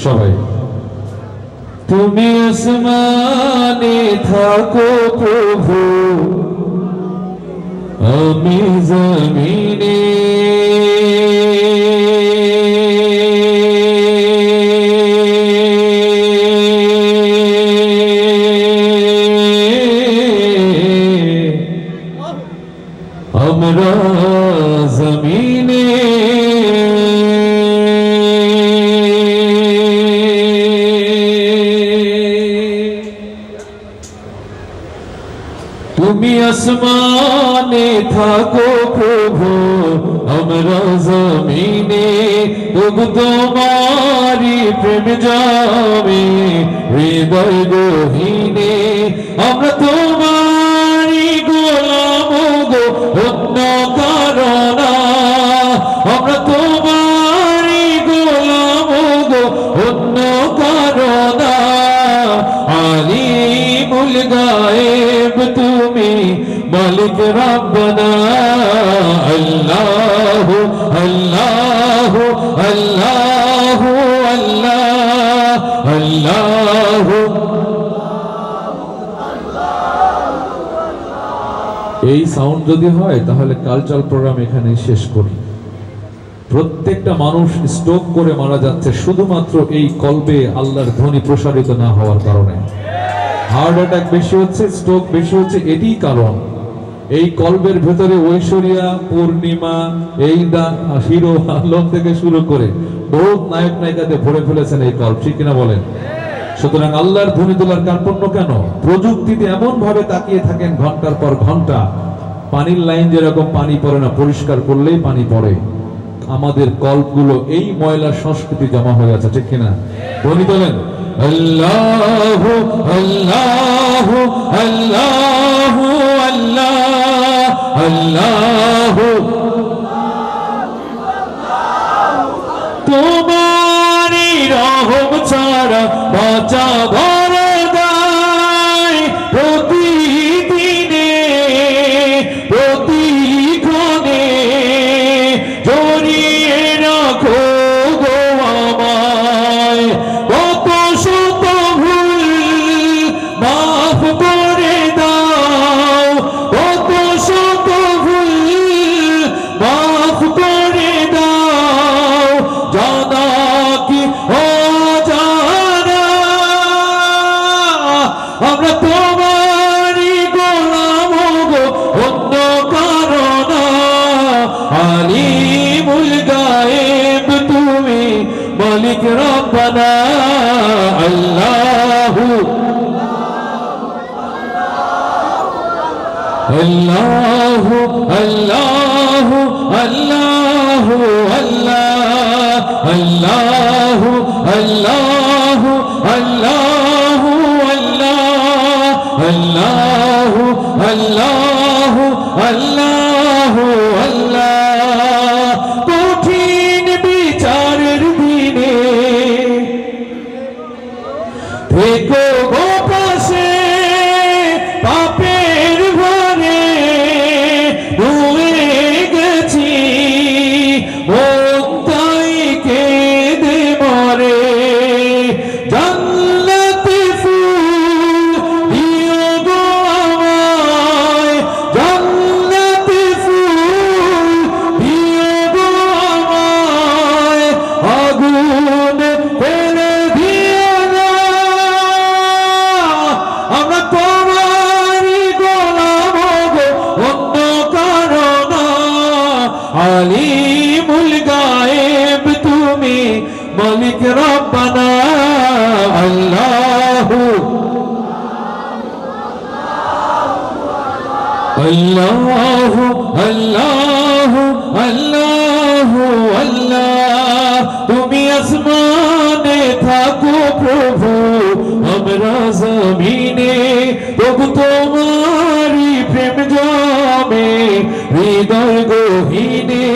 সবাই। তুমি আসমানে থাকো প্রভু, আমি জমিনে। আমরা জমিনে তুমি আসমানে থাকো প্রভু, আমরা জমিনে। তবু তোমারি প্রেম যাবে হৃদয় গহীনে। আমরা তোমারি গোলাম গো, অন্য কারো না। আমরা তোমারি গোলাম গো, অন্য কারো না। আলিমুল গায়েব তুমি, মালিক রব্বানা। আল্লাহু আল্লাহু আল্লাহু আল্লাহ আল্লাহু। এই সাউন্ড যদি হয় তাহলে কালচারাল প্রোগ্রাম এখানে শেষ করি। প্রত্যেকটা মানুষ স্ট্রোক করে মারা যাচ্ছে শুধুমাত্র এই কলবে আল্লাহর ধ্বনি প্রসারিত না হওয়ার কারণে। হার্ট অ্যাটাক বেশি হচ্ছে, স্ট্রোক বেশি হচ্ছে, এটিই কারণ। এই কলবের ভেতরে ঐশ্বরিয়া, পূর্ণিমা, এই হিরো আলম থেকে শুরু করে বহুত নায়ক নায়িকাতে ভরে ফেলেছেন এই কলব, ঠিক কিনা বলেন? সুতরাং আল্লাহর ধ্বনি তোলার কার্পণ্য কেন? প্রযুক্তিতে এমন ভাবে তাকিয়ে থাকেন ঘন্টার পর ঘন্টা, পানির লাইন যেরকম পানি পড়ে না, পরিষ্কার করলেই পানি পড়ে। আমাদের কলবগুলো এই ময়লা সংস্কৃতি জমা হয়ে আছে, ঠিক কিনা? ধ্বনি তোলেন আল্লাহু আল্লাহু আল্লাহু আল্লাহ আল্লাহু। তোমারি রহম ছাড়া বাঁচা ভরে দেয় প্রতিদিনে প্রতিক্ষণে। জড়িয়ে রাখো গো আমায়, কত শত ভুল মাফ করে দাও। কত শত ভুল মাফ করে দাও, জানা কি অজানা। আমরা তোমারই গোলাম গো, অন্য কারো না। আলিমুল গায়েব তুমি, মালিক রব্বানা। আল্লাহু আল্লাহু আল্লাহু আল্লাহু আল্লাহ আল্লাহু আল্লাহু আল্লাহু আল্লাহ আল্লাহু আল্লাহু আল্লাহ। কঠিন বিচারের দিনে থেকো গো পাশে, পাপের ভরে ডুবে গেছি মুক্তাই কেঁদে মরে। জান্নাতি ফুল দিও গো আমায়, জান্নাতি ফুল দিও গো আমায়। আগুন ফেলে দিও না, আমরা তোমারই গোলাম গো, অন্য কারো না। আলিমুল গায়েব তুমি, মালিক রব্বানা। আল্লাহু আল্লাহু আল্লাহু আল্লাহু আল্লাহ। তুমি আসমানে থাকো প্রভু, আমরা জমিনে। প্রভু তোমারি প্রেম জমে হৃদয় গহীনে।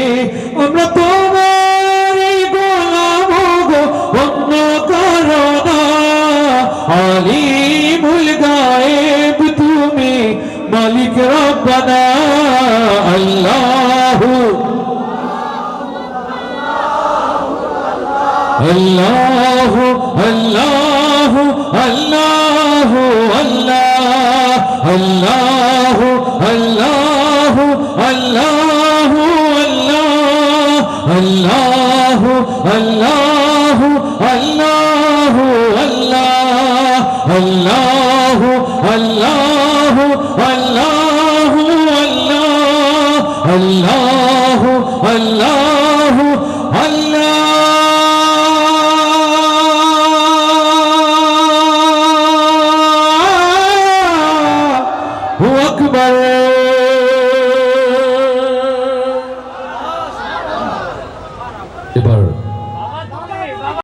আমরা তোমারি গোলাম গো, অন্য কারো না। আলিমুল গায়েব তুমি, মালিক রব্বানা। আল্লাহু আল্লাহু আল্লাহ আল্লাহ আল্লাহ আল্লাহ আল্লাহ আল্লাহ আল্লাহ আল্লাহ আল্লাহ আল্লাহ আল্লাহ আল্লাহ আল্লাহ আল্লাহ